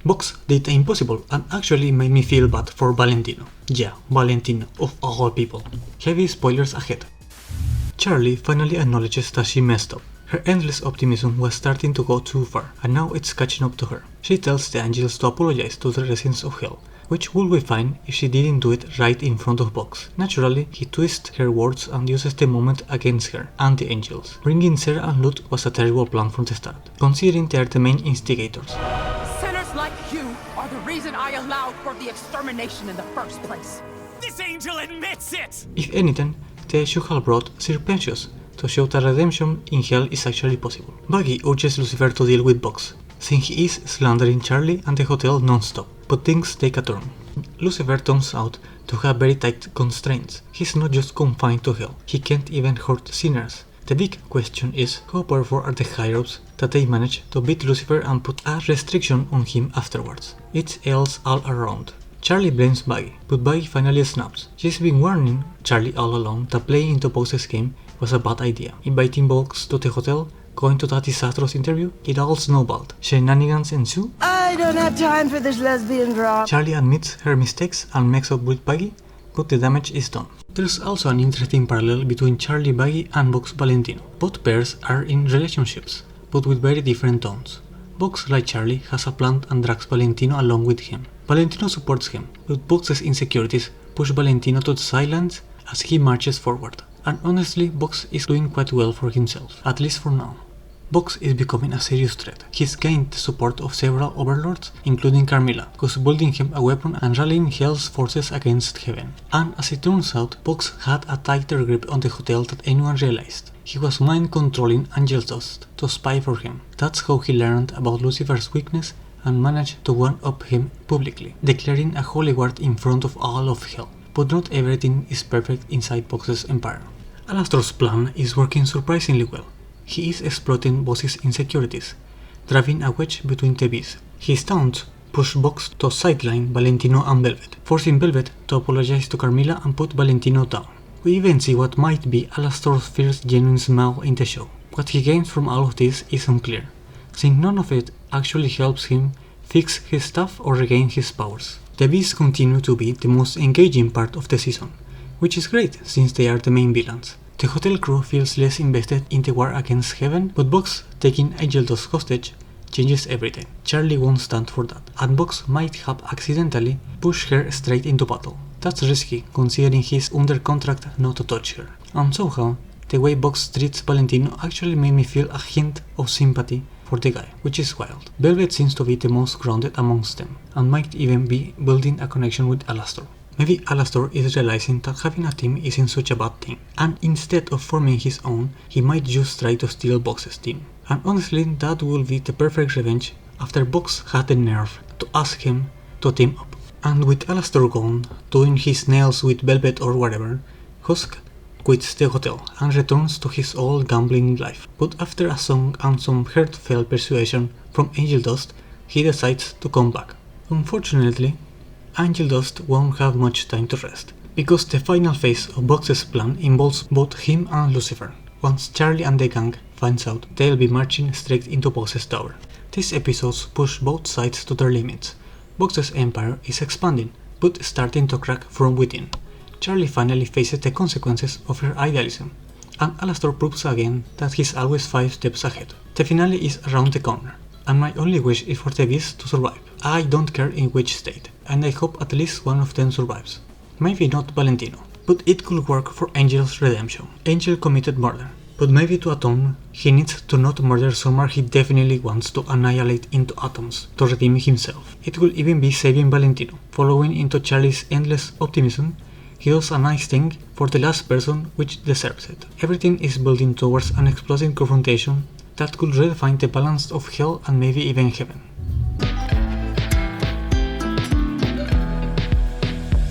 Box did the impossible and actually made me feel bad for Valentino. Yeah, Valentino, of all people. Heavy spoilers ahead. Charlie finally acknowledges that she messed up. Her endless optimism was starting to go too far, and now it's catching up to her. She tells the angels to apologize to the residents of Hell, which would be fine if she didn't do it right in front of Box. Naturally, he twists her words and uses the moment against her and the angels. Bringing Sarah and Lut was a terrible plan from the start, considering they are the main instigators. Sinners like you are the reason I allowed for the extermination in the first place. This angel admits it! If anything, they should have brought Sir Pensius to show that redemption in Hell is actually possible. Baggy urges Lucifer to deal with Box, since he is slandering Charlie and the hotel non-stop, but things take a turn. Lucifer turns out to have very tight constraints. He's not just confined to Hell, he can't even hurt sinners. The big question is how powerful are the higher-ups that they manage to beat Lucifer and put a restriction on him afterwards. It's else all around. Charlie blames Baggy, but Baggy finally snaps. She's been warning Charlie all along that playing into Box's game was a bad idea. Inviting Box to the hotel, going to that disastrous interview, it all snowballed. Shenanigans ensue. I don't have time for this lesbian drama. Charlie admits her mistakes and makes up with Baggy, but the damage is done. There's also an interesting parallel between Charlie Baggy and Box Valentino. Both pairs are in relationships, but with very different tones. Box, like Charlie, has a plan and drags Valentino along with him. Valentino supports him, but Box's insecurities push Valentino to the sidelines as he marches forward. And honestly, Box is doing quite well for himself, at least for now. Box is becoming a serious threat. He's gained the support of several overlords, including Carmilla, who's building him a weapon and rallying Hell's forces against Heaven. And as it turns out, Box had a tighter grip on the hotel than anyone realized. He was mind-controlling Angel Dust to spy for him. That's how he learned about Lucifer's weakness and managed to one-up him publicly, declaring a holy war in front of all of Hell. But not everything is perfect inside Box's empire. Alastor's plan is working surprisingly well. He is exploiting Box's insecurities, driving a wedge between the beasts. His taunts push Box to sideline Valentino and Velvet, forcing Velvet to apologize to Carmilla and put Valentino down. We even see what might be Alastor's first genuine smile in the show. What he gains from all of this is unclear, since none of it actually helps him fix his stuff or regain his powers. The beasts continue to be the most engaging part of the season, which is great since they are the main villains. The hotel crew feels less invested in the war against Heaven, but Box taking Angel Dust hostage changes everything. Charlie won't stand for that, and Box might have accidentally pushed her straight into battle. That's risky, considering he's under contract not to touch her. And somehow, the way Box treats Valentino actually made me feel a hint of sympathy for the guy, which is wild. Velvet seems to be the most grounded amongst them, and might even be building a connection with Alastor. Maybe Alastor is realizing that having a team isn't such a bad thing, and instead of forming his own, he might just try to steal Box's team. And honestly, that will be the perfect revenge after Box had the nerve to ask him to team up. And with Alastor gone, doing his nails with Velvet or whatever, Husk quits the hotel and returns to his old gambling life. But after a song and some heartfelt persuasion from Angel Dust, he decides to come back. Unfortunately, Angel Dust won't have much time to rest, because the final phase of Box's plan involves both him and Lucifer. Once Charlie and the gang finds out, they'll be marching straight into Box's tower. These episodes push both sides to their limits. Box's empire is expanding, but starting to crack from within. Charlie finally faces the consequences of her idealism, and Alastor proves again that he's always 5 steps ahead. The finale is around the corner, and my only wish is for the beasts to survive. I don't care in which state, and I hope at least one of them survives. Maybe not Valentino, but it could work for Angel's redemption. Angel committed murder, but maybe to atone, he needs to not murder someone he definitely wants to annihilate into atoms to redeem himself. It could even be saving Valentino. Following into Charlie's endless optimism, he does a nice thing for the last person which deserves it. Everything is building towards an explosive confrontation that could redefine the balance of Hell and maybe even Heaven.